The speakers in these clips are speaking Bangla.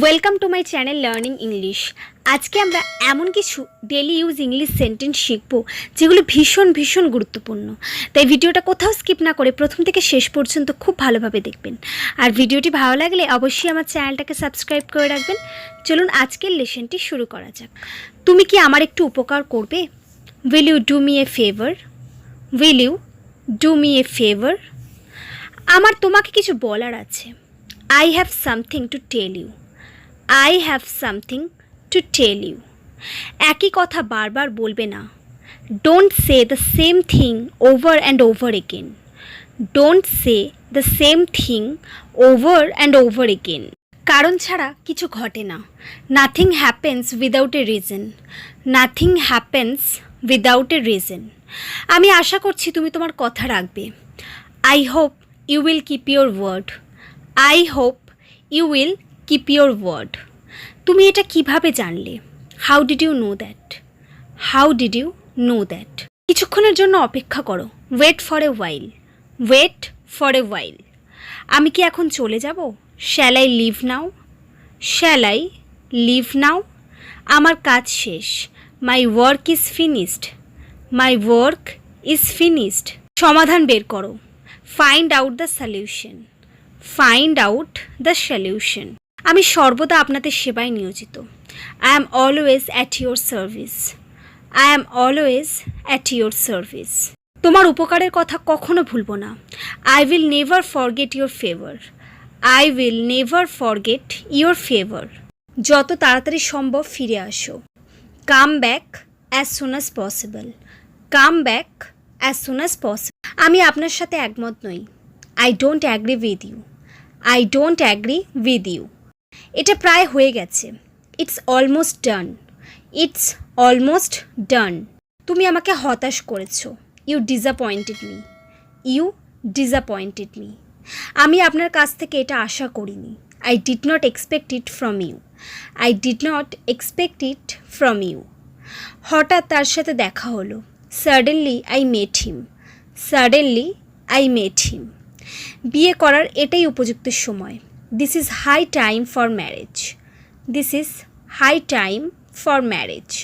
Welcome to my channel learning English. আজকে আমরা এমন কিছু ডেলি ইউজ ইংলিশ সেন্টেন্স শিখব যেগুলো ভীষণ ভীষণ গুরুত্বপূর্ণ। তাই ভিডিওটা কোথাও স্কিপ না করে প্রথম থেকে শেষ পর্যন্ত খুব ভালোভাবে দেখবেন। আর ভিডিওটি ভালো লাগলে অবশ্যই আমার চ্যানেলটাকে সাবস্ক্রাইব করে রাখবেন। চলুন আজকের লেসনটি শুরু করা যাক। তুমি কি আমার একটু উপকার করবে? Will you do me a favour? Will you do me a favour? আমার তোমাকে কিছু বলার আছে। I have something to tell you. I have something to tell you. একই কথা বারবার বলবে না। Don't say the same thing over and over again. Don't say the same thing over and over again. কারণ ছাড়া কিছু ঘটে না। Nothing happens without a reason. Nothing happens without a reason. আমি আশা করছি তুমি তোমার কথা রাখবে। I hope you will keep your word. I hope you will keep your word. তুমি এটা কিভাবে জানলে? How did you know that? How did you know that? কিছুক্ষণের জন্য অপেক্ষা করো। Wait for a while. Wait for a while. আমি কি এখন চলে যাব? Shall I leave now? Shall I leave now? আমার কাজ শেষ। My work is finished. My work is finished. সমাধান বের করো। Find out the solution. Find out the solution. আমি সর্বদা আপনাদের সেবায় নিয়োজিত। I am always at your service. I am always at your service. তোমার উপকারের কথা কখনো ভুলব না। I will never forget your favor. I will never forget your favor. যত তাড়াতাড়ি সম্ভব ফিরে আসো। Come back as soon as possible. Come back as soon as possible. আমি আপনার সাথে একমত নই। I don't agree with you. I don't agree with you. এটা প্রায় হয়ে গেছে। It's almost done. It's almost done. তুমি আমাকে হতাশ করেছো। You disappointed me. You disappointed me. আমি আপনার কাছ থেকে এটা আশা করিনি। I did not expect it from you. I did not expect it from you. হঠাৎ তার সাথে দেখা হলো। Suddenly I met him. Suddenly I met him. বিয়ে করার এটাই উপযুক্ত সময়। This is high time for marriage. This is high time for marriage.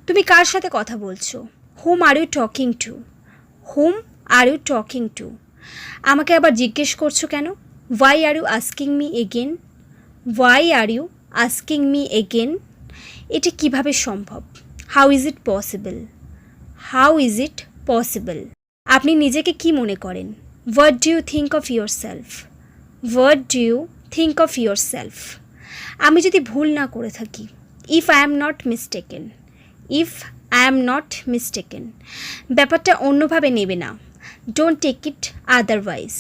তুমি কার সাথে কথা বলছো? Whom are you talking to? Whom are you talking to? আমাকে আবার জিজ্ঞেস করছো কেন? Why are you asking me again? Why are you asking me again? এটা কিভাবে সম্ভব? How is it possible? How is it possible? আপনি নিজেকে কি মনে করেন? What do you think of yourself? What do you think of yourself? আমি যদি ভুল না করে থাকি। If I am not mistaken. If I am not mistaken. ব্যাপারটা অন্যভাবে নেবে না। Don't take it otherwise.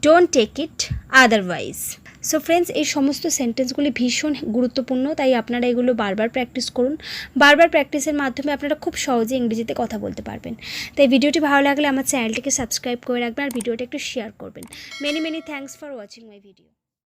Don't take it otherwise. So friends, এই সমস্ত সেন্টেন্সগুলি ভীষণ গুরুত্বপূর্ণ, তাই আপনারা এগুলো বারবার প্র্যাকটিস করুন। বারবার প্র্যাকটিসের মাধ্যমে আপনারা খুব সহজে ইংরেজিতে কথা বলতে পারবেন। তাই ভিডিওটি ভালো লাগলে আমার চ্যানেলটিকে সাবস্ক্রাইব করে রাখবেন আর ভিডিওটা একটু শেয়ার করবেন। Many thanks for watching my video.